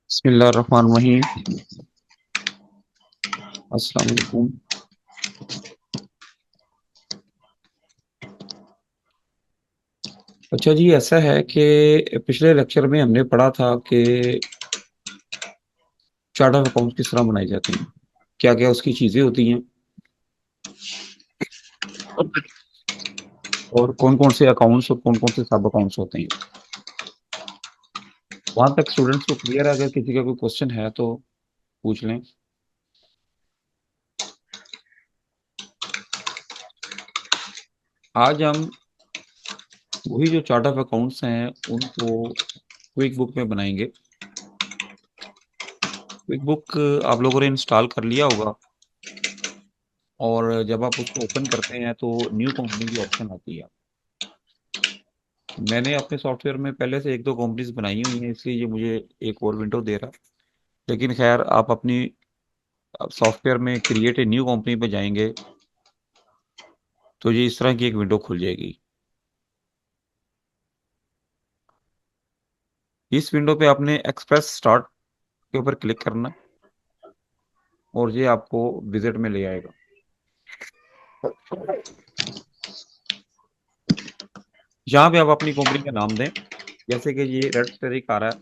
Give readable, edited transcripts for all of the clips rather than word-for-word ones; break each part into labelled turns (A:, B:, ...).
A: बिस्मिल्लाहिर्रहमानिर्रहीम। अस्सलाम वालेकुम। अच्छा जी, ऐसा है कि पिछले लेक्चर में हमने पढ़ा था कि चार्ट ऑफ अकाउंट्स किस तरह बनाए जाते हैं, क्या-क्या उसकी चीज़ें होती हैं और कौन-कौन से अकाउंट्स और कौन-कौन से सब अकाउंट्स होते हैं। वहाँ तक स्टूडेंट्स को क्लियर है? अगर किसी का कोई क्वेश्चन है तो पूछ लें। आज हम वही जो चार्ट ऑफ अकाउंट्स हैं उनको क्विक बुक में बनाएँगे। क्विक बुक आप लोगों ने इंस्टॉल कर लिया होगा और जब आप उसको ओपन करते हैं तो न्यू कंपनी की ऑप्शन आती है। मैंने अपने सॉफ्टवेयर में पहले से 1-2 कंपनीज़ बनाई हुई हैं, इसलिए ये मुझे एक और विंडो दे रहा है। लेकिन ख़ैर आप अपनी सॉफ्टवेयर में क्रिएट ए न्यू कंपनी पे जाएँगे, तो ये इस तरह की एक विंडो खुल जाएगी। इस विंडो पे आपने एक्सप्रेस स्टार्ट के ऊपर क्लिक करना और ये आपको विज़िट में ले आएगा। यहाँ पे आप अपनी कंपनी का नाम दें, जैसे कि ये रेड स्टेरिक आ रहा है।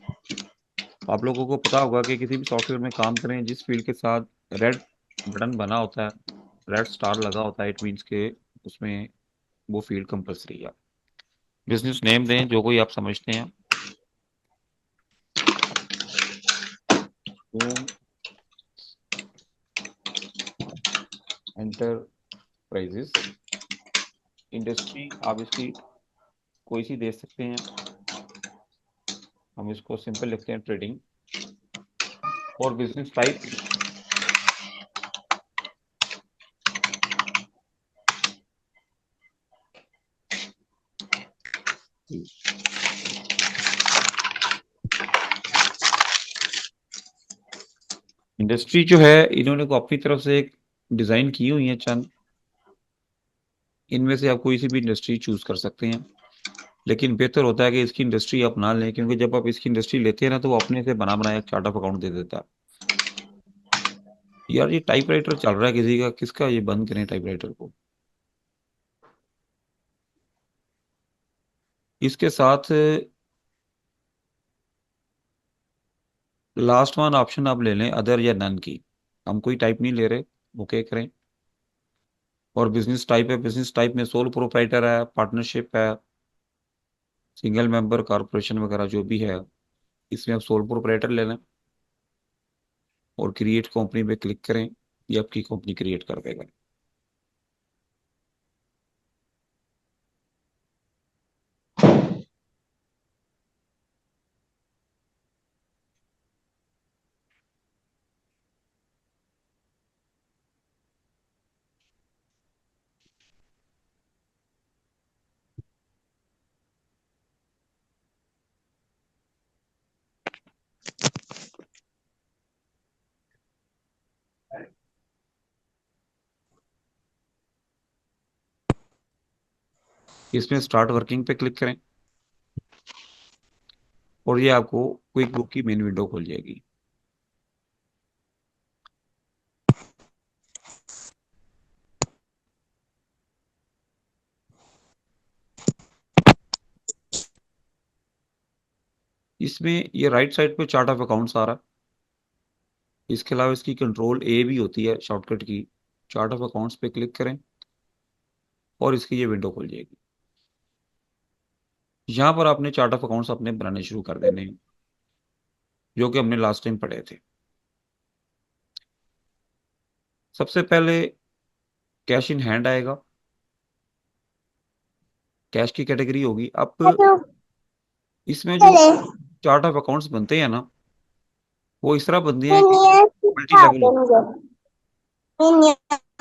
A: आप लोगों को पता होगा कि किसी भी सॉफ्टवेयर में काम करें, जिस फ़ील्ड के साथ रेड बटन बना होता है, रेड स्टार लगा होता है, इट मीन्स के उसमें वो फ़ील्ड कंपल्सरी है। बिज़नेस नेम दें, जो कोई आप समझते हैं। Home enterprises. इंडस्ट्री आप इसकी कोई-सी दे सकते हैं। हम इसको सिंपल लिखते हैं ट्रेडिंग। और बिज़नेस टाइप इंडस्ट्री जो है इन्होंने को अपनी तरफ से एक डिज़ाइन की हुई है चंद। इनमें से आप कोई-सी भी इंडस्ट्री चूज़ कर सकते हैं। लेकिन बेहतर होता है कि इसकी इंडस्ट्री आप ना लें, क्योंकि जब आप इसकी इंडस्ट्री लेते हैं ना तो वो अपने से बना-बनाया एक चार्ट ऑफ अकाउंट दे देता है। यार ये टाइपराइटर चल रहा है किसी का, किसका ये बंद करें टाइपराइटर को। इसके साथ लास्ट वन ऑप्शन आप ले लें अदर या नन की। हम कोई टाइप नहीं ले रहे, ओके करें। और बिज़नेस टाइप है, बिज़नेस टाइप में सोल प्रोप्राइटर है, पार्टनरशिप है, सिंगल मेंबर कॉर्पोरेशन वगैरह जो भी है, इसमें आप सोल प्रोप्राइटर ले लें और क्रिएट कंपनी पे क्लिक करें, ये आपकी कंपनी क्रिएट कर देगा। इसमें स्टार्ट वर्किंग पे क्लिक करें और ये आपको क्विक बुक की मेन विंडो खुल जाएगी। इसमें ये राइट साइड पे चार्ट ऑफ अकाउंट्स आ रहा है। इसके अलावा इसकी कंट्रोल ए भी होती है शॉर्टकट की। चार्ट ऑफ अकाउंट्स पे क्लिक करें और इसकी ये विंडो खुल जाएगी। यहाँ पर आपने चार्ट ऑफ अकाउंट्स अपने बनाने शुरू कर देने हैं, जो कि हमने लास्ट टाइम पढ़े थे। सबसे पहले कैश इन हैंड आएगा, कैश की कैटेगरी होगी। अब इसमें जो चार्ट ऑफ अकाउंट्स बनते हैं ना, वो इस तरह बनते हैं कि मल्टी लेवल होते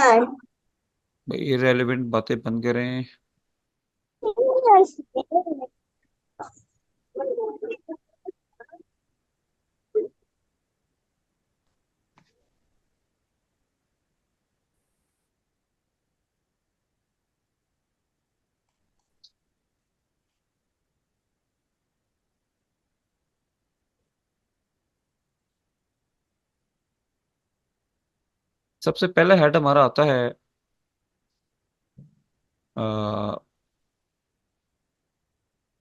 A: हैं। भाई इररिलेवेंट बातें बंद करें। सबसे पहला हेड हमारा आता है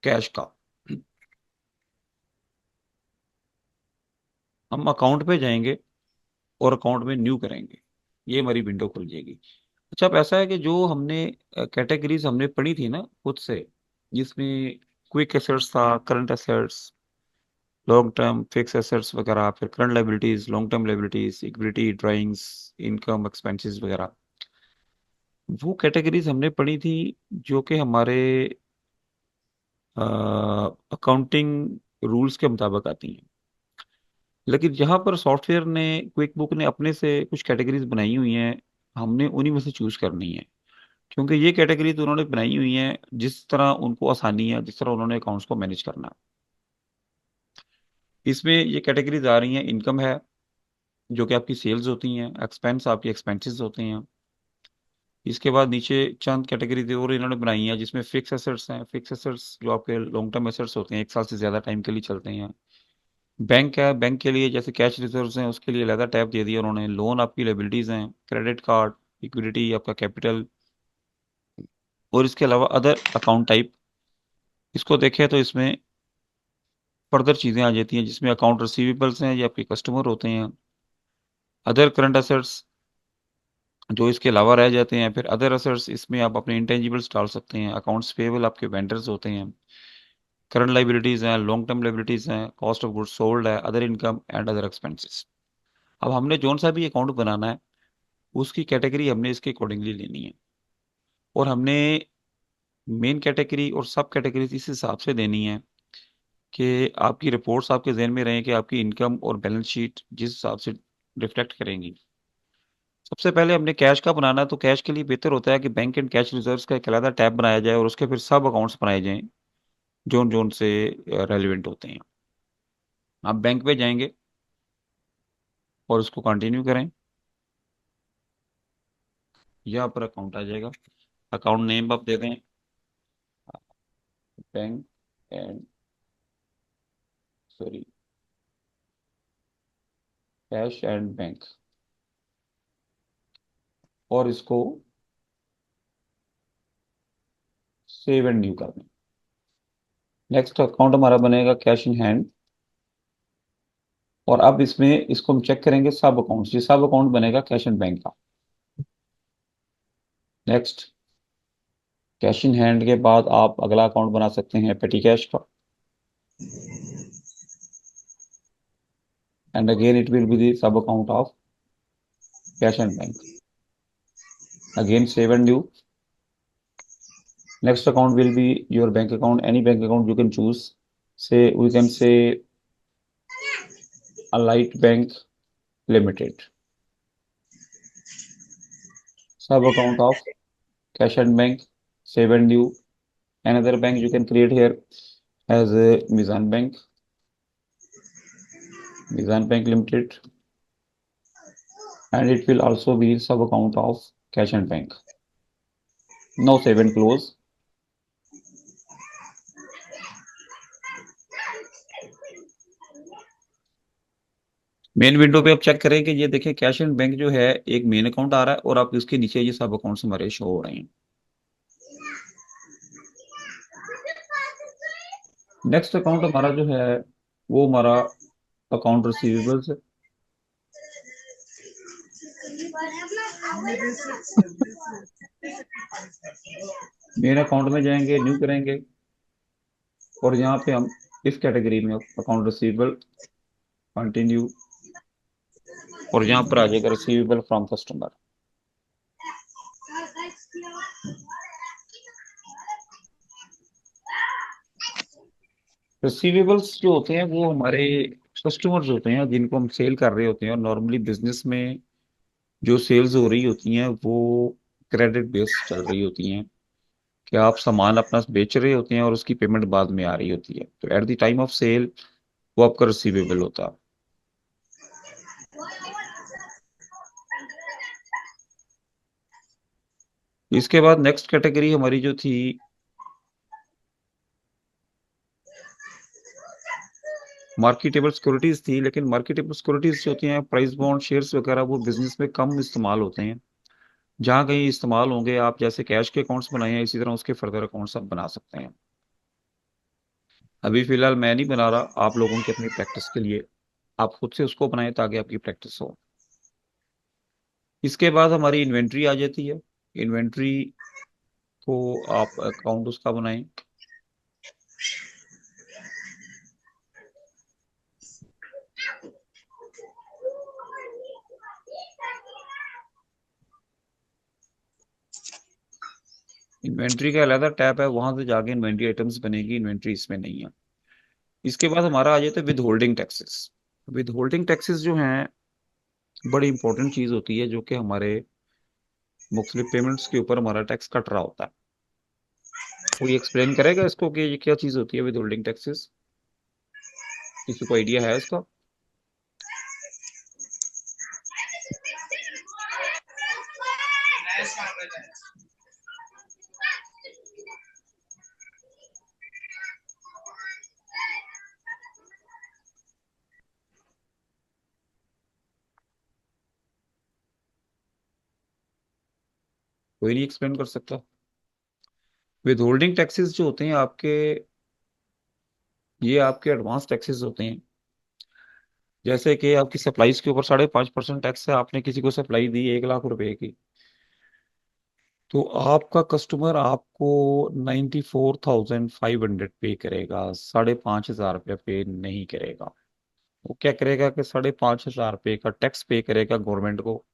A: कैश का। हम अकाउंट पे जाएंगे और अकाउंट में न्यू करेंगे, ये हमारी विंडो खुल जाएगी। अच्छा, अब ऐसा है कि जो हमने कैटेगरीज हमने पढ़ी थी ना खुद से, जिसमें क्विक एसेट्स था, current assets, long term fix assets वगैरह, फिर current liabilities, long term liabilities, equity, drawings, income, expenses वगैरह, वो कैटेगरीज हमने पढ़ी थी जो कि हमारे अकाउंटिंग रूल्स के मुताबिक आती हैं। लेकिन यहाँ पर सॉफ्टवेयर ने, क्विक बुक ने अपने से कुछ कैटेगरीज बनाई हुई हैं, हमने उन्हीं में से चूज करनी है। क्योंकि ये कैटेगरीज उन्होंने बनाई हुई हैं जिस तरह उनको आसानी है, जिस तरह उन्होंने अकाउंट्स को मैनेज करना है। इसमें ये कैटेगरीज आ रही हैं, इनकम है जो कि आपकी सेल्स होती हैं, एक्सपेंस आपकी एक्सपेंसेस होते हैं। इसके बाद नीचे चंद कैटेगरीज और इन्होंने बनाई हैं जिसमें फिक्स एसेट्स हैं। फिक्स एसेट्स जो आपके लॉन्ग टर्म एसेट्स होते हैं, 1 साल से ज्यादा टाइम के लिए चलते हैं। बैंक है, बैंक के लिए जैसे कैश रिजर्व्स हैं उसके लिए अलग टैब दे दिया उन्होंने। लोन आपकी लाइबिलिटीज हैं, क्रेडिट कार्ड, इक्विटी आपका कैपिटल, और इसके अलावा अदर अकाउंट टाइप। इसको देखें तो इसमें फर्दर चीजें आ जाती हैं जिसमें अकाउंट रिसीवेबल्स हैं, ये आपके कस्टमर होते हैं। अदर करंट एसेट्स जो इसके अलावा रह जाते हैं। फिर अदर एसेट्स, इसमें आप अपने इंटेंजिबल्स डाल सकते हैं। अकाउंट्स पेबल आपके वेंडर्स होते हैं। करंट लाइबिलिटीज हैं, लॉन्ग टर्म लाइबिलिटीज हैं, कॉस्ट ऑफ गुड्स सोल्ड है, other income and other expenses. अब हमने जोन सा भी अकाउंट बनाना है, उसकी कैटेगरी हमने इसके अकॉर्डिंगली लेनी है। और हमने मेन कैटेगरी और सब कैटेगरी इस हिसाब से देनी है कि आपकी रिपोर्ट्स आपके जहन में रहें कि आपकी इनकम और बैलेंस शीट जिस हिसाब से रिफ्लेक्ट करेंगी। सबसे पहले हमने कैश का बनाना है, तो कैश के लिए बेहतर होता है कि बैंक एंड कैश रिजर्व्स का एक अलग टैब बनाया जाए और उसके फिर सब अकाउंट्स बनाए जाएं जोन जोन से रेलिवेंट होते हैं। आप बैंक पे जाएंगे और उसको कंटिन्यू करें, यहाँ पर अकाउंट आ जाएगा। अकाउंट नेम आप दे दें, bank and, sorry, cash and bank, और इसको सेव एंड न्यू कर दें। नेक्स्ट अकाउंट हमारा बनेगा कैश इन हैंड। और अब इसमें इसको हम चेक करेंगे सब अकाउंट्स, ये सब अकाउंट बनेगा कैश एंड बैंक का। नेक्स्ट, कैश इन हैंड के बाद आप अगला अकाउंट बना सकते हैं पेटी कैश का, and again it will be the sub account of cash and bank. Again save and new. Next account will be your bank account, any bank account you can choose. Say we can say Allied Bank Limited. Sub account of Cash and Bank, Save and New. Another bank you can create here as a Mizan Bank, Mizan Bank Limited, and it will also be sub account of Cash and Bank. Now save and close. Main window पे आप check करें कि ये देखिए cash and bank जो है एक main account आ रहा है और आप इसके नीचे ये सब अकाउंट्स हमारे शो हो रहे हैं। नेक्स्ट अकाउंट हमारा जो है वो हमारा अकाउंट रिसीवेबल्स है। मेन अकाउंट में जाएंगे, न्यू करेंगे, और यहाँ पे हम इस कैटेगरी में अकाउंट रिसीवेबल, कंटिन्यू, और यहाँ पर आ जाएगा रिसीवेबल फ्रॉम कस्टमर। रिसीवेबल्स जो होते हैं वो हमारे कस्टमर्स होते हैं जिनको हम सेल कर रहे होते हैं। और नॉर्मली बिजनेस में जो सेल्स हो रही होती हैं वो क्रेडिट बेस्ड चल रही होती हैं, कि आप सामान अपना बेच रहे होते हैं और उसकी पेमेंट बाद में आ रही होती है, तो at the time of sale वो आपका रिसीवेबल होता है। इसके बाद नेक्स्ट कैटेगरी हमारी जो थी, मार्केटेबल सिक्योरिटीज थी, लेकिन मार्केटेबल सिक्योरिटीज जो होती हैं, प्राइस बॉन्ड शेयर्स वगैरह, वो बिजनेस में कम इस्तेमाल होते हैं। जहाँ कहीं इस्तेमाल होंगे, आप जैसे कैश के अकाउंट्स बनाए हैं, इसी तरह उसके फर्दर अकाउंट्स आप बना सकते हैं। अभी फिलहाल मैं नहीं बना रहा, आप लोगों की अपनी प्रैक्टिस के लिए आप खुद से उसको बनाएं ताकि आपकी प्रैक्टिस हो। इसके बाद हमारी इन्वेंट्री आ जाती है। इन्वेंट्री को आप अकाउंट उसका बनाएं। इन्वेंट्री का अलग टैब है, वहां से जाके इन्वेंट्री आइटम्स बनेगी, इन्वेंट्री इसमें नहीं है। इसके बाद हमारा आ जाता है with holding taxes. With holding taxes जो हैं, बड़ी इंपॉर्टेंट चीज होती है, जो कि हमारे मुख्तलिफ पेमेंट्स के ऊपर हमारा टैक्स कट रहा होता है। कोई एक्सप्लेन करेगा इसको कि ये क्या चीज होती है विद होल्डिंग टैक्सेस? किसी को आइडिया है इसका? कोई नहीं एक्सप्लेन कर सकता? विद होल्डिंग टैक्सेस जो होते हैं आपके, ये आपके एडवांस टैक्सेस होते हैं। जैसे कि आपकी सप्लाईज के ऊपर 5.5% टैक्स है, आपने किसी को सप्लाई दी 1 लाख रुपए की, तो आपका कस्टमर आपको 94,500 पे करेगा, 5,500 रुपया पे नहीं करेगा। वो क्या करेगा कि 5,500 रुपये का टैक्स पे करेगा गवर्नमेंट को,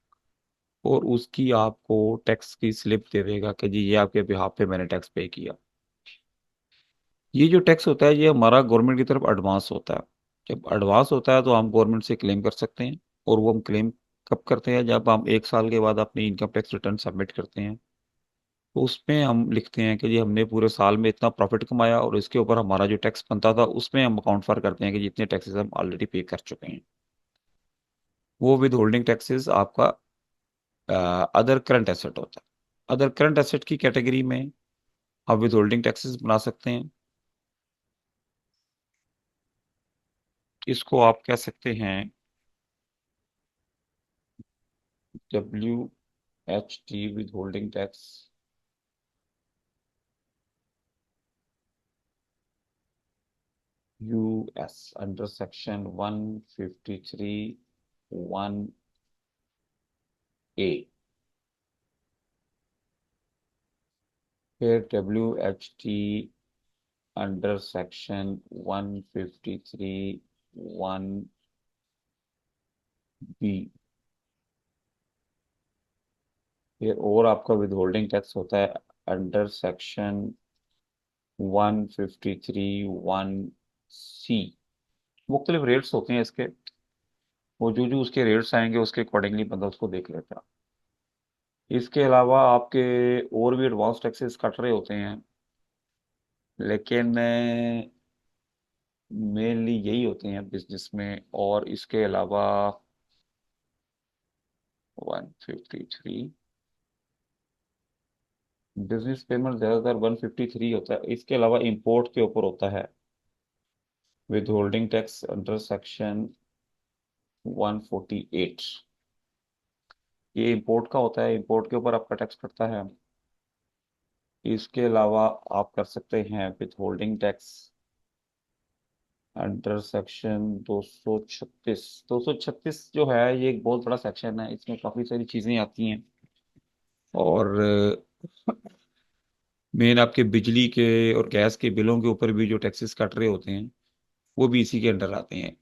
A: और उसकी आपको टैक्स की स्लिप दे देगा कि जी ये आपके बिहाफ पे मैंने टैक्स पे किया। ये जो टैक्स होता है, ये हमारा गवर्नमेंट की तरफ एडवांस होता है। जब एडवांस होता है तो हम गवर्नमेंट से क्लेम कर सकते हैं। और वो हम क्लेम कब करते हैं? जब हम 1 साल के बाद अपनी इनकम टैक्स रिटर्न सबमिट करते हैं, तो उसमें हम लिखते हैं कि जी हमने पूरे साल में इतना प्रॉफिट कमाया, और इसके ऊपर हमारा जो टैक्स बनता था उसमें हम अकाउंट फॉर करते हैं कि जितने टैक्सेस हम ऑलरेडी पे कर चुके हैं। वो विद होल्डिंग टैक्सेस आपका अदर करंट एसेट होता है। अदर करंट एसेट की कैटेगरी में आप विद होल्डिंग टैक्सेस बना सकते हैं। इसको आप कह सकते हैं WHT, with holding tax. US under section 153(1)A। फिर WHT अंडर सेक्शन 153(1)B। फिर और आपका विद होल्डिंग टैक्स होता है अंडर सेक्शन 153(1)C। मुख्तलिफ रेट्स होते हैं इसके, वो जो जो उसके रेट्स आएंगे उसके अकॉर्डिंगली बंदा उसको देख लेता है। इसके अलावा आपके और भी एडवांस टैक्सेस कट रहे होते हैं, लेकिन मेनली यही होते हैं बिजनेस में। और इसके अलावा 153, बिजनेस पेमेंट ज्यादातर 153 होता है। इसके अलावा इंपोर्ट के ऊपर होता है with holding tax under section 148। ये इंपोर्ट का होता है, इंपोर्ट के ऊपर आपका टैक्स कटता है। इसके अलावा आप कर सकते हैं with holding tax under section 236। 236 जो है, ये एक बहुत बड़ा सेक्शन है, इसमें काफी सारी चीजें आती हैं। और मेन आपके बिजली के और गैस के बिलों के ऊपर भी जो टैक्सेस कट रहे होते हैं, वो भी इसी के अंडर आते हैं।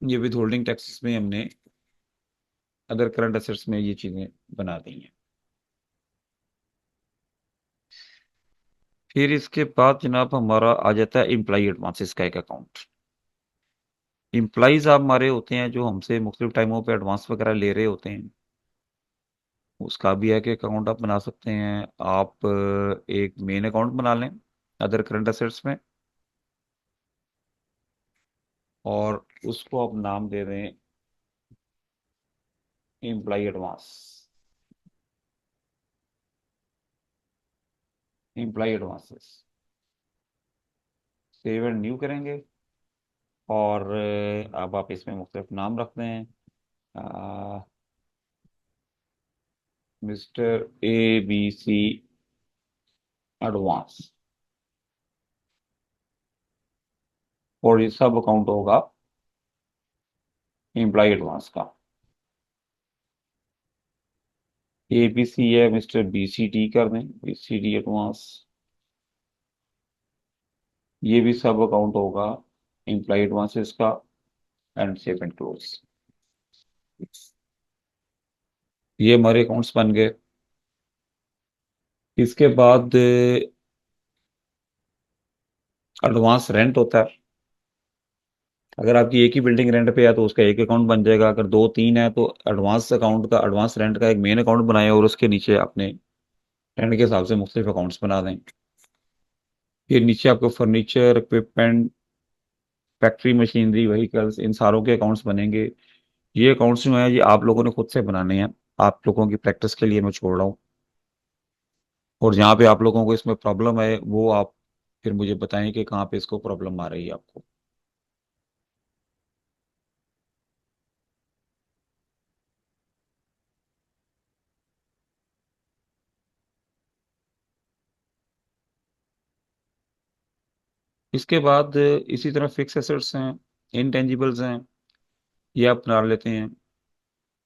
A: ये विद होल्डिंग टैक्सेस में हमने अदर करंट असेट्स में ये चीजें बना दी हैं। फिर इसके बाद जनाब हमारा आ जाता है एम्प्लॉई एडवांसेस का एक अकाउंट। एम्प्लॉइज आप हमारे होते हैं जो हमसे मुख्तलिफ टाइमों पे एडवांस वगैरह ले रहे होते हैं, उसका भी है कि अकाउंट आप बना सकते हैं। आप एक मेन अकाउंट बना लें अदर करंट असेट्स में, और उसको आप नाम दे दें employee advance. Employee advances save and new करेंगे। और अब आप इसमें मुख्तलिफ नाम रखते हैं, मिस्टर ABC एडवांस, और ये सब अकाउंट होगा एम्प्लॉय एडवांस का। ABC है, मिस्टर BCD कर दें, BCD एडवांस, ये भी सब अकाउंट होगा एम्प्लॉय एडवांसेस का, एंड सेव एंड क्लोज। ये हमारे अकाउंट्स बन गए। इसके बाद एडवांस रेंट होता है। अगर आपकी एक ही बिल्डिंग रेंट पे है तो उसका एक अकाउंट बन जाएगा, अगर दो तीन है तो एडवांस अकाउंट का, एडवांस रेंट का एक मेन अकाउंट बनाए और उसके नीचे अपने रेंट के हिसाब से मुख्तलिफ अकाउंट्स बना दें। फिर नीचे आपको furniture, equipment, factory machinery, vehicles, इन सारों के अकाउंट्स बनेंगे। ये अकाउंट्स जो हैं ये आप लोगों ने खुद से बनाने हैं, आप लोगों की प्रैक्टिस के लिए मैं छोड़ रहा हूँ। और जहाँ पे आप लोगों को इसमें प्रॉब्लम है वो आप फिर मुझे बताएं कि कहाँ पे इसको प्रॉब्लम आ रही है आपको। इसके बाद इसी तरह फिक्स एसेट्स हैं, इनटेंजिबल्स हैं, ये आप बना लेते हैं।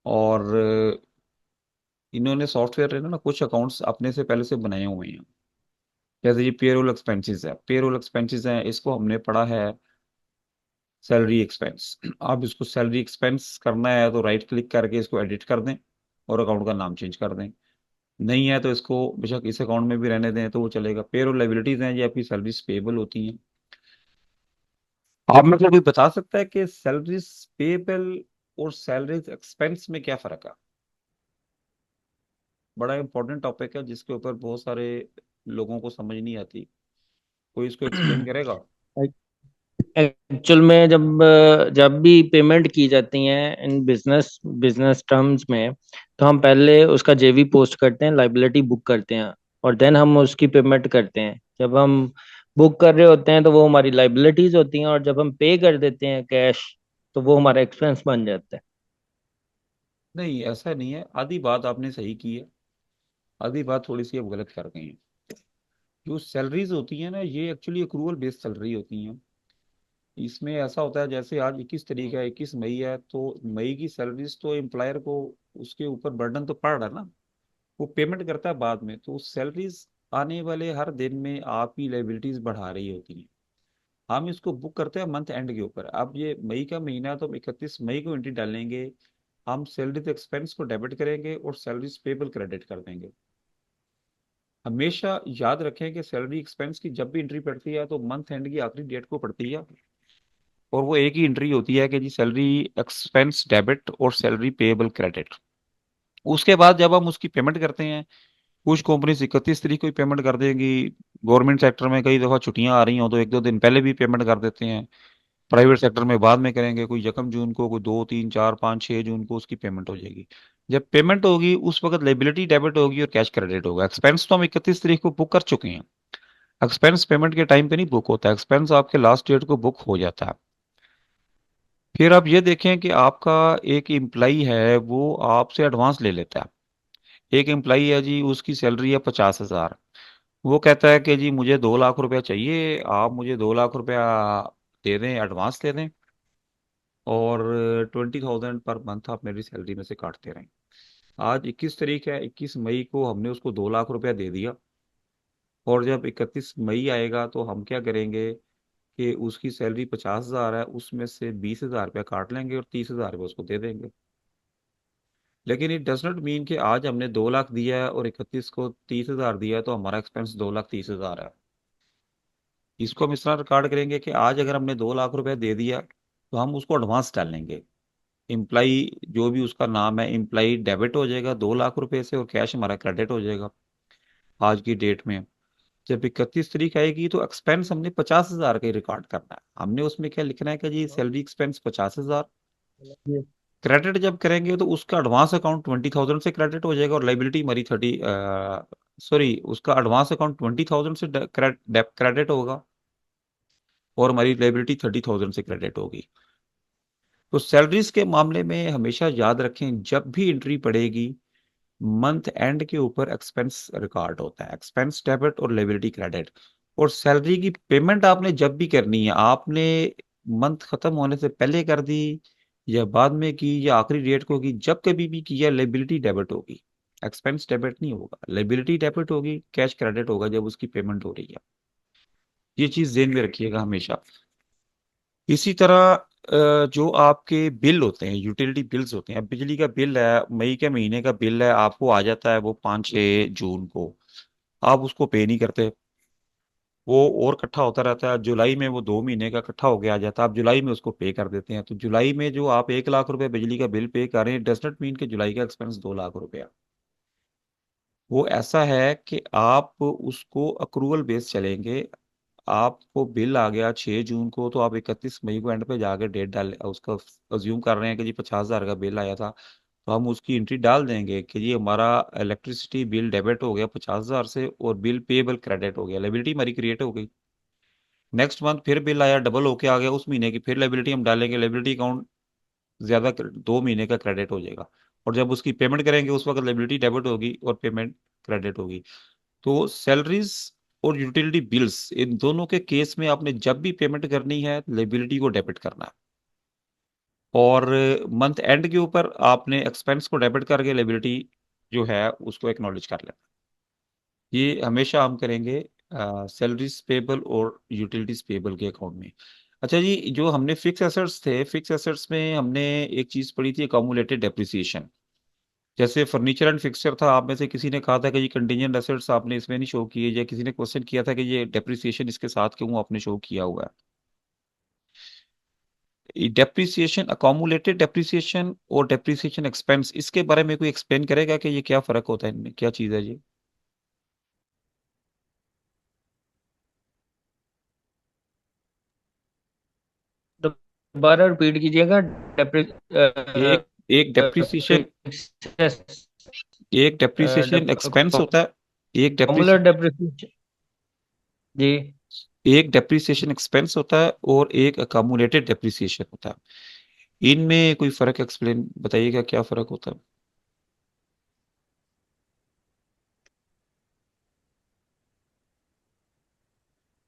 A: और इन्होंने सॉफ्टवेयर है ना कुछ अकाउंट्स अपने से पहले से बनाए हुए हैं। जैसे ये पेरोल एक्सपेंसेस है, पेरोल एक्सपेंसेस है, इसको हमने पढ़ा है सैलरी एक्सपेंस। आप इसको सैलरी एक्सपेंस करना है तो राइट क्लिक करके इसको एडिट कर दें और अकाउंट का नाम चेंज कर दें। नहीं है तो इसको बेशक इस अकाउंट में भी रहने दें तो वो चलेगा। पेरोल लाइबिलिटीज हैं, ये आपकी सैलरीज पेबल होती हैं। आप में से कोई बता सकता है कि सैलरीज पेबल और सैलरीज एक्सपेंस में क्या फर्क है? बड़ा इंपॉर्टेंट टॉपिक है जिसके ऊपर बहुत सारे लोगों को समझ नहीं आती। कोई इसको एक्सप्लेन करेगा?
B: एक्चुअल में जब भी पेमेंट की जाती है इन बिजनेस बिजनेस टर्म्स में, तो हम पहले उसका जेवी पोस्ट करते हैं, लाइबिलिटी बुक करते हैं, और देन हम उसकी पेमेंट करते हैं। जब हम बुक कर रहे होते हैं तो वो हमारी लाइबिलिटीज होती हैं, और जब हम पे कर देते हैं कैश तो वो हमारा एक्सपेंस बन जाता है।
A: नहीं, ऐसा नहीं है। आधी बात आपने सही की है, आधी बात थोड़ी सी आप गलत कर गए हैं। जो सैलरीज होती है ना ये एक्चुअली अक्रूवल बेस्ड सैलरी होती हैं। इसमें ऐसा होता है जैसे आज 21 तारीख है, 21 मई है, तो मई की सैलरीज तो एम्प्लॉयर को उसके ऊपर बर्डन तो पड़ रहा है ना, वो पेमेंट करता है बाद में। तो सैलरीज आने वाले हर दिन में आपकी लाइबिलिटीज बढ़ा रही होती हैं। हम इसको बुक करते हैं मंथ एंड के ऊपर। अब ये मई का महीना है तो हम 31 मई को एंट्री डालेंगे। हम सैलरीज एक्सपेंस को डेबिट करेंगे और सैलरीज पेबल क्रेडिट कर देंगे। हमेशा याद रखें कि सैलरी एक्सपेंस की जब भी एंट्री पड़ती है तो मंथ एंड की आखिरी डेट को पड़ती है। और वो एक ही एंट्री होती है कि जी सैलरी एक्सपेंस डेबिट और सैलरी पेएबल क्रेडिट। उसके बाद जब हम उसकी पेमेंट करते हैं, कुछ कंपनी 31 तारीख को ही पेमेंट कर देंगी। गवर्नमेंट सेक्टर में कई दफ़ा छुट्टियां आ रही हों तो एक दो दिन पहले भी पेमेंट कर देते हैं। प्राइवेट सेक्टर में बाद में करेंगे, कोई 1 जून को, कोई 2 3 4 5 6 जून को उसकी पेमेंट हो जाएगी। जब पेमेंट होगी उस वक्त लाइबिलिटी डेबिट होगी और कैश क्रेडिट होगा। एक्सपेंस तो हम 31 तारीख को बुक कर चुके हैं। एक्सपेंस पेमेंट के टाइम पे नहीं बुक होता, एक्सपेंस आपके लास्ट डेट को बुक हो जाता है। फिर आप ये देखें कि आपका एक एम्प्लाई है वो आपसे एडवांस ले लेता है। एक एम्प्लाई है जी, उसकी सैलरी है 50,000। वो कहता है कि जी मुझे 2 लाख रुपया चाहिए, आप मुझे 2 लाख रुपया दे दें, एडवांस दे दें, और 20,000 पर मंथ आप मेरी सैलरी में से काटते रहें। आज 21 तारीख है, 21 मई को हमने उसको 2 लाख रुपया दे दिया। और जब 31 मई आएगा तो हम क्या करेंगे कि उसकी सैलरी 50,000 है, उसमें से 20,000 रुपया काट लेंगे और 30,000 रुपया उसको दे देंगे। लेकिन इट डज नॉट मीन कि आज हमने 2 लाख दिया है और 31 को 30,000 दिया है तो हमारा एक्सपेंस 2,30,000 है। इसको हम इस तरह रिकॉर्ड करेंगे कि आज अगर हमने 2 लाख रुपया दे दिया तो हम उसको एडवांस डालेंगे। इम्प्लाई जो भी उसका नाम है, इम्प्लाई डेबिट हो जाएगा 2 लाख रुपए से और कैश हमारा क्रेडिट हो जाएगा आज की डेट में। जब 31 तारीख आएगी तो एक्सपेंस हमने 50,000 का ही रिकॉर्ड करना है। हमने उसमें क्या लिखना है कि जी सैलरी एक्सपेंस 50,000। क्रेडिट जब करेंगे तो उसका एडवांस अकाउंट 20,000 से क्रेडिट हो जाएगा और लाइबिलिटी हमारी 30, सॉरी, उसका एडवांस अकाउंट 20,000 से क्रेडिट होगा और हमारी लायबिलिटी 30,000 से क्रेडिट होगी। तो सैलरीज के मामले में हमेशा याद रखें, जब भी एंट्री पड़ेगी मंथ एंड के ऊपर एक्सपेंस रिकॉर्ड होता है, एक्सपेंस डेबिट और लायबिलिटी क्रेडिट। और सैलरी की पेमेंट आपने जब भी करनी है, आपने मंथ खत्म होने से पहले कर दी या बाद में की या आखिरी डेट को की, जब कभी भी किया लायबिलिटी डेबिट होगी, एक्सपेंस डेबिट नहीं होगा, लायबिलिटी डेबिट होगी, कैश क्रेडिट होगा जब उसकी पेमेंट हो रही है। ये चीज ध्यान में रखिएगा हमेशा। इसी तरह जो आपके बिल होते हैं, यूटिलिटी बिल्स होते हैं, अब बिजली का बिल है, मई के महीने का बिल है, आपको आ जाता है वो 5-6 जून को, आप उसको पे नहीं करते, वो और इकट्ठा होता रहता है, जुलाई में वो 2 महीने का इकट्ठा होके आ जाता है, आप जुलाई में उसको पे कर देते हैं। तो जुलाई में जो आप 1 लाख रुपए बिजली का बिल पे कर रहे हैं, डज नॉट मीन कि जुलाई का एक्सपेंस 2 लाख रुपया। वो ऐसा है कि आप उसको अक्रूवल बेस चलेंगे। आपको बिल आ गया 6 जून को, तो आप 31 मई को एंड पे जाके डेट डाल उसका अज्यूम कर रहे हैं कि जी 50,000 का बिल आया था, तो हम उसकी एंट्री डाल देंगे कि जी हमारा इलेक्ट्रिसिटी बिल डेबिट हो गया 50,000 से और बिल पेबल क्रेडिट हो गया, लायबिलिटी हमारी क्रिएट हो गई। नेक्स्ट मंथ फिर बिल आया, डबल होके आ गया उस महीने की, फिर लायबिलिटी हम डालेंगे, लायबिलिटी अकाउंट ज्यादा 2 महीने का क्रेडिट हो जाएगा। और जब उसकी पेमेंट करेंगे उस वक्त लायबिलिटी डेबिट होगी और पेमेंट क्रेडिट होगी। तो सैलरीज और यूटिलिटी बिल्स, इन दोनों के केस में आपने जब भी पेमेंट करनी है लायबिलिटी को डेबिट करना है, और मंथ एंड के ऊपर आपने एक्सपेंस को डेबिट करके लायबिलिटी जो है उसको एक्नॉलेज कर लेना। ये हमेशा हम करेंगे सैलरीज पेबल और यूटिलिटीज पेबल के अकाउंट में। अच्छा जी, जो हमने फिक्स एसेट्स थे, फिक्स एसेट्स में हमने एक चीज पढ़ी थी, अकामुलेटेड डेप्रिसिएशन। जैसे फर्नीचर एंड फिक्सचर था, आप में से किसी ने कहा था कि ये कंटीजेंट एसेट्स आपने इसमें नहीं शो किए, या किसी ने क्वेश्चन किया था कि ये डेप्रिसिएशन इसके साथ क्यों आपने शो किया हुआ है। डेप्रिसिएशन, अकोमुलेटेड डेप्रिसिएशन और डेप्रिसिएशन एक्सपेंस, इसके बारे में कोई एक्सप्लेन करेगा कि ये क्या फर्क होता है, इनमें क्या चीज है ये?
B: दोबारा रिपीट कीजिएगा।
A: एक एक डेप्रिसिएशन, एक डेप्रिसिएशन एक्सपेंस होता है, एक
B: कॉमुलर
A: डेप्रिस
B: डेप्रिसिएशन जी।
A: एक डेप्रिसिएशन एक्सपेंस होता है और एक अकोमुलेटेड डेप्रिसिएशन होता है। इनमें कोई फर्क एक्सप्लेन बताइएगा, क्या फर्क होता है?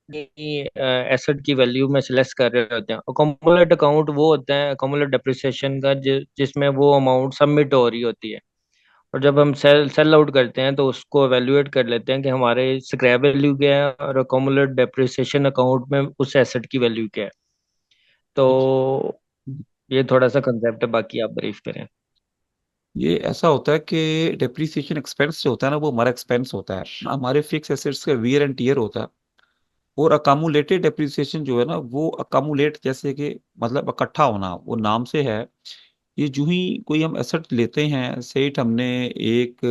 B: एसेट की वैल्यू में से लेस कर रहे होते हैं। अकोमुलेट अकाउंट वो होता है, अकोमुलेट डेप्रिसिएशन का, जिसमें वो अमाउंट सबमिट हो रही होती है। और जब हम सेल सेल आउट करते हैं तो उसको एवेल्युएट कर लेते हैं कि हमारे स्क्रैप वैल्यू क्या है और अकोमुलेट डेप्रिसिएशन अकाउंट में उस एसेट की वैल्यू क्या है। तो ये थोड़ा सा कंसेप्ट है, बाकी आप ब्रीफ करें।
A: ये ऐसा होता है कि डेप्रिसिएशन एक्सपेंस जो होता है ना, वो हमारा एक्सपेंस होता है, हमारे फिक्स एसेट्स का वियर एंड टीयर होता है। और अकामुलेटेड डेप्रिसिएशन जो है ना, वो अकामुलेट जैसे कि मतलब इकट्ठा होना, वो नाम से है। ये जो ही कोई हम एसेट लेते हैं, सेठ हमने एक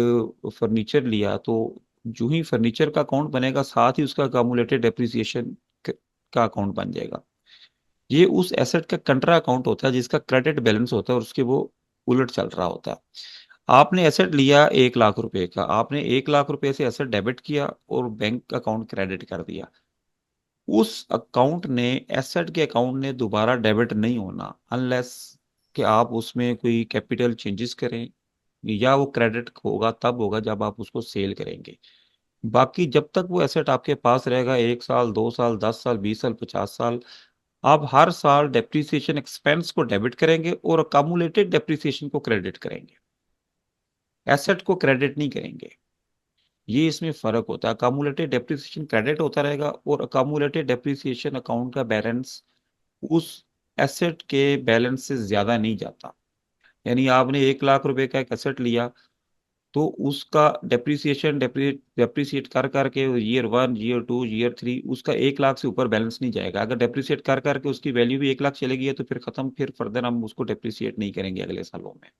A: फर्नीचर लिया, तो जो ही फर्नीचर का अकाउंट बनेगा, साथ ही उसका अकामुलेटेड डेप्रिसिएशन का अकाउंट बन जाएगा। ये उस एसेट का कंट्रा अकाउंट होता है जिसका क्रेडिट बैलेंस होता है और उसके वो उलट चल रहा होता है। आपने एसेट लिया 1 लाख रुपए का, आपने 1 लाख रुपए से एसेट डेबिट किया और बैंक अकाउंट क्रेडिट कर दिया। उस अकाउंट ने, एसेट के अकाउंट ने दोबारा डेबिट नहीं होना अनलेस कि आप उसमें कोई कैपिटल चेंजेस करें, या वो क्रेडिट होगा तब होगा जब आप उसको सेल करेंगे। बाकी जब तक वो एसेट आपके पास रहेगा, 1 साल, 2 साल, 10 साल, 20 साल, 50 साल, आप हर साल डेप्रिसिएशन एक्सपेंस को डेबिट करेंगे और अकामुलेटेड डेप्रिसिएशन को क्रेडिट करेंगे, एसेट को क्रेडिट नहीं करेंगे। ये इसमें फर्क होता है, अकामुलेटेड डेप्रिसिएशन क्रेडिट होता रहेगा और अकामुलेटेड डेप्रिसिएशन अकाउंट का बैलेंस उस एसेट के बैलेंस से ज्यादा नहीं जाता। यानी आपने 1 लाख रुपए का एक एसेट लिया, तो उसका डेप्रिसिएशन डेप्रिसिएट कर करके ईयर 1, ईयर 2, ईयर 3 उसका 1 लाख से ऊपर बैलेंस नहीं जाएगा। अगर डेप्रिसिएट कर करके उसकी वैल्यू भी 1 लाख चली गई है तो फिर खत्म, फिर फर्दर हम उसको डेप्रिसिएट नहीं करेंगे अगले सालों में।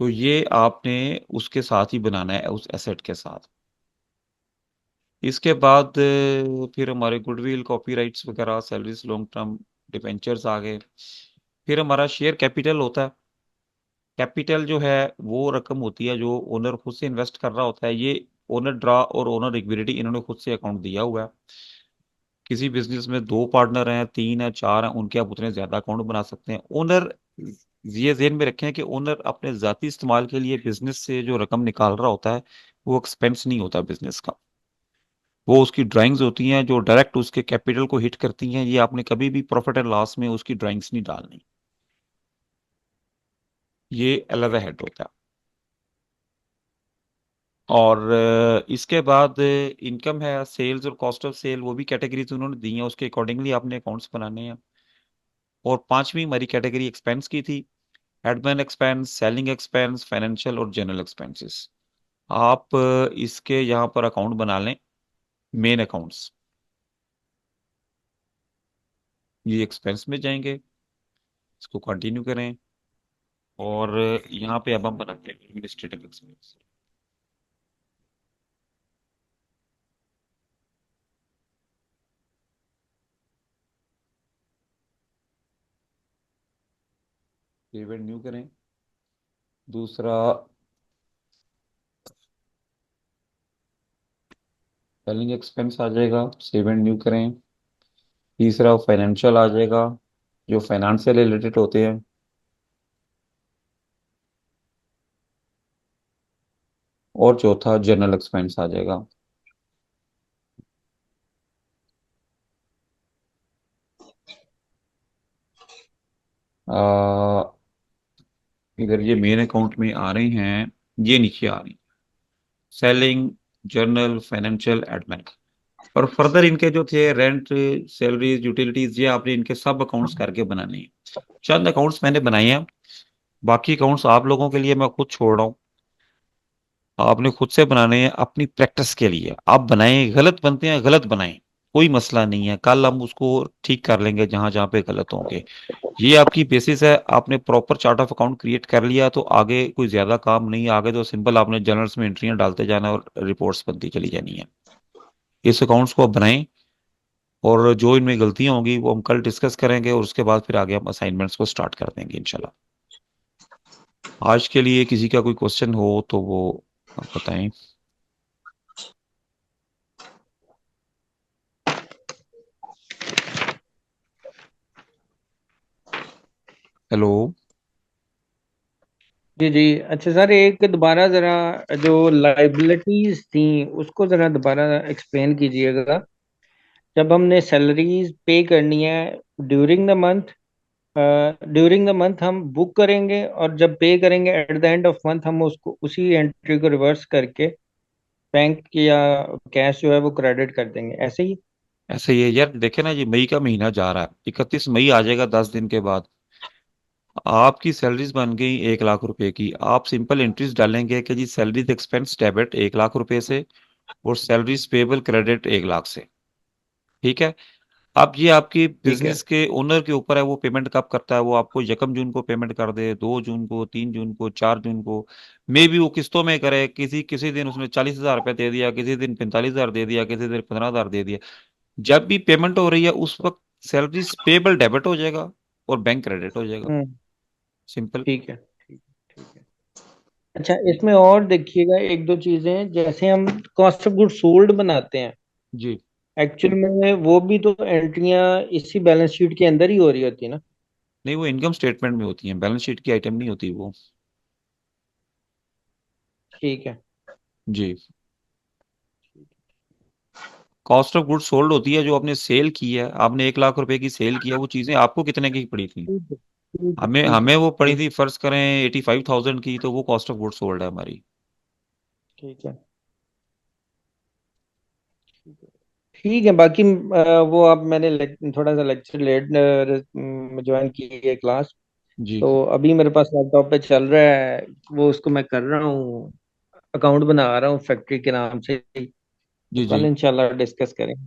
A: तो ये आपने उसके साथ ही बनाना है, उस एसेट के साथ। इसके बाद फिर हमारे गुडविल, कॉपीराइट्स वगैरह, सैलरीज, लॉन्ग टर्म डिबेंचर्स आ गए। फिर हमारा शेयर कैपिटल होता है। कैपिटल जो है वो रकम होती है जो ओनर खुद से इन्वेस्ट कर रहा होता है। ये ओनर ड्रा और ओनर इक्विटी इन्होंने खुद से अकाउंट दिया हुआ है। किसी बिजनेस में दो पार्टनर हैं, तीन है, चार हैं, उनके आप उतने ज्यादा अकाउंट बना सकते हैं। ओनर, ये ध्यान में रखें कि ओनर अपने जाती इस्तेमाल के लिए बिजनेस से जो रकम निकाल रहा होता है वो एक्सपेंस नहीं होता बिजनेस का। वो उसकी ड्राइंग्स होती हैं जो डायरेक्ट उसके कैपिटल को हिट करती हैं। ये आपने कभी भी प्रॉफिट एंड लॉस में उसकी ड्राइंग्स नहीं डालनी, ये अलग हेड होता है। और इसके बाद इनकम है, सेल्स और कॉस्ट ऑफ सेल, वो भी कैटेगरीज उन्होंने दी हैं, उसके अकॉर्डिंगली आपने अकाउंट्स बनाने हैं। और पांचवी हमारी कैटेगरी एक्सपेंस की थी, admin expense, selling expense, financial और जनरल एक्सपेंसेस। आप इसके यहाँ पर अकाउंट बना लें, मेन अकाउंट्स, ये एक्सपेंस में जाएंगे, इसको कंटिन्यू करें। और यहाँ पे अब हम बनाते हैं एडमिनिस्ट्रेटिव एक्सपेंस। पेमेंट न्यू करें। दूसरा सेलिंग एक्सपेंस आ जाएगा, सेव एंड न्यू करें। तीसरा फाइनेंशियल आ जाएगा, जो फाइनेंस से रिलेटेड होते हैं। और चौथा जनरल एक्सपेंस आ जाएगा। आ, इधर ये मेन अकाउंट में आ रहे हैं, ये नीचे आ रही, सेलिंग, जर्नल, फाइनेंशियल, एडमिन। और फर्दर इनके जो थे रेंट, सैलरीज, यूटिलिटीज, ये आपने इनके सब अकाउंट्स करके बनाने हैं। चंद अकाउंट्स मैंने बनाए हैं, बाकी अकाउंट्स आप लोगों के लिए मैं खुद छोड़ रहा हूँ। आपने खुद से बनाने हैं अपनी प्रैक्टिस के लिए। आप बनाएं, गलत बनते हैं गलत बनाएं, कोई मसला नहीं है, कल हम उसको ठीक कर लेंगे जहां जहां पे गलत होंगे। ये आपकी बेसिस है। आपने proper chart of account create कर लिया तो आगे कोई ज्यादा काम नहीं है। आगे तो सिंपल आपने जर्नल्स में एंट्रियां डालते जाना और रिपोर्ट्स बनती चली जानी है। इस अकाउंट्स को आप बनाएं, और जो इनमें गलतियां होंगी वो हम कल डिस्कस करेंगे, और उसके बाद फिर आगे हम असाइनमेंट्स को स्टार्ट कर देंगे इंशाल्लाह। आज के लिए किसी का कोई क्वेश्चन हो तो वो आप बताएं। हेलो।
B: जी जी। अच्छा सर, एक दोबारा जरा जो लाइबिलिटीज थी उसको जरा दोबारा एक्सप्लेन कीजिएगा। जब हमने सैलरीज पे करनी है ड्यूरिंग द मंथ, हम बुक करेंगे, और जब पे करेंगे at the end of month हम उसको उसी एंट्री को रिवर्स करके बैंक या कैश जो है वो क्रेडिट कर देंगे, ऐसे ही?
A: ऐसे ही है यार, देखे ना, ये मई का महीना जा रहा है, 31 मई आ जाएगा 10 दिन के बाद। आपकी सैलरीज बन गई 1 लाख रुपए की। आप सिंपल एंट्रीज डालेंगे कि जी सैलरीज एक्सपेंस डेबिट 1 लाख रुपए से, और सैलरीज पेबल क्रेडिट 1 लाख से। ठीक है। अब ये आपकी
B: ठीक है।
A: बिजनेस के ओनर के ऊपर है, वो पेमेंट कब करता है। वो आपको 1 जून को पेमेंट कर दे, 2 जून को, 3 जून को, 4 जून को, मे भी वो किस्तों में करे। किसी किसी दिन उसने 40,000 रुपये दे दिया, किसी दिन 45,000 दे दिया, किसी दिन 15,000 दे दिया। जब भी पेमेंट हो रही है उस वक्त सैलरी पेबल डेबिट हो जाएगा और बैंक क्रेडिट हो जाएगा।
B: हम्म।
A: सिंपल।
B: ठीक है, ठीक है, ठीक है। अच्छा, इसमें और देखिएगा एक दो चीजें, जैसे हम कॉस्ट ऑफ गुड सोल्ड बनाते हैं,
A: जी।
B: एक्चुअल में वो भी तो एंट्रियां इसी बैलेंस शीट के अंदर ही हो रही होती है ना?
A: नहीं, वो इनकम स्टेटमेंट में होती है, बैलेंस शीट की आइटम नहीं होती वो।
B: ठीक है।
A: जी। कॉस्ट ऑफ गुड्स सोल्ड होती है जो आपने सेल की है। आपने 1 लाख रुपए की सेल किया, वो चीजें आपको कितने की पड़ी थी।
B: ठीक है, ठीक है,
A: हमें
B: ठीक है,
A: हमें वो पड़ी
B: ठीक
A: थी, फर्ज करें 85,000 की, तो वो कॉस्ट ऑफ गुड्स सोल्ड है हमारी।
B: ठीक है, ठीक है। बाकी वो अब मैंने थोड़ा सा लेक्चर लेट ज्वाइन की है क्लास,
A: जी।
B: तो अभी मेरे पास लैपटॉप पे चल रहा है, वो उसको मैं कर रहा हूँ, अकाउंट बना रहा हूँ फैक्ट्री के नाम से ही। तो
A: जी। जी।
B: कल इंशाल्लाह डिस्कस करेंगे।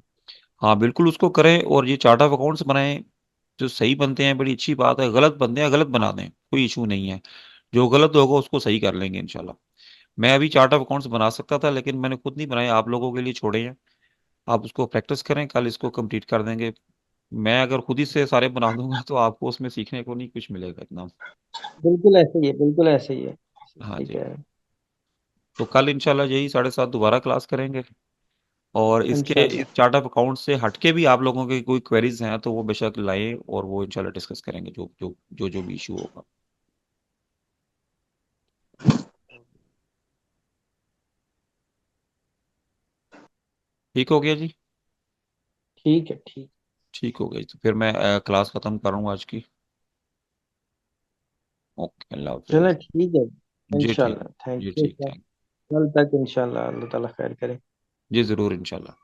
A: हाँ बिल्कुल, उसको करें, और ये चार्ट ऑफ अकाउंट्स बनाएं। जो सही बनते हैं बड़ी अच्छी बात है, गलत बनते हैं गलत बना दें, कोई इशू नहीं है। जो गलत होगा उसको सही कर लेंगे इंशाल्लाह। मैं अभी चार्ट ऑफ अकाउंट्स बना सकता था लेकिन मैंने खुद नहीं बनाया, आप लोगों के लिए छोड़े हैं। आप उसको प्रैक्टिस करें, कल इसको कंप्लीट कर देंगे। मैं अगर खुद ही से सारे बना दूंगा तो आपको उसमें सीखने को नहीं कुछ मिलेगा इतना।
B: बिल्कुल ऐसे ही है, बिल्कुल ऐसे ही है।
A: हाँ
B: ठीक
A: जी।
B: है।
A: तो कल इंशाल्लाह यही 7:30 दोबारा क्लास करेंगे। और इसके
B: इंशाल्लाह।
A: इस चार्ट ऑफ अकाउंट से हटके भी आप लोगों के कोई क्वेरीज हैं तो वो बेशक लाएं, और वो इंशाल्लाह डिस्कस करेंगे जो भी इशू होगा। ठीक हो गया जी।
B: ठीक है, ठीक।
A: ठीक हो गई, तो फिर मैं क्लास खत्म करूंगा आज की। ओके, अल्लाह
B: चलो
A: हाफिज।
B: ठीक है।
A: जी ठीक।
B: इंशाल्लाह, थैंक
A: जी
B: यू
A: ठीक,
B: सर।
A: थैंक।
B: कल तक इंशाल्लाह अल्लाह ताला खैर करे।
A: जी जरूर इंशाल्लाह।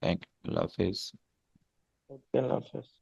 A: थैंक यू, अल्लाह हाफिज।
B: ओके, अल्लाह हाफ़िज़।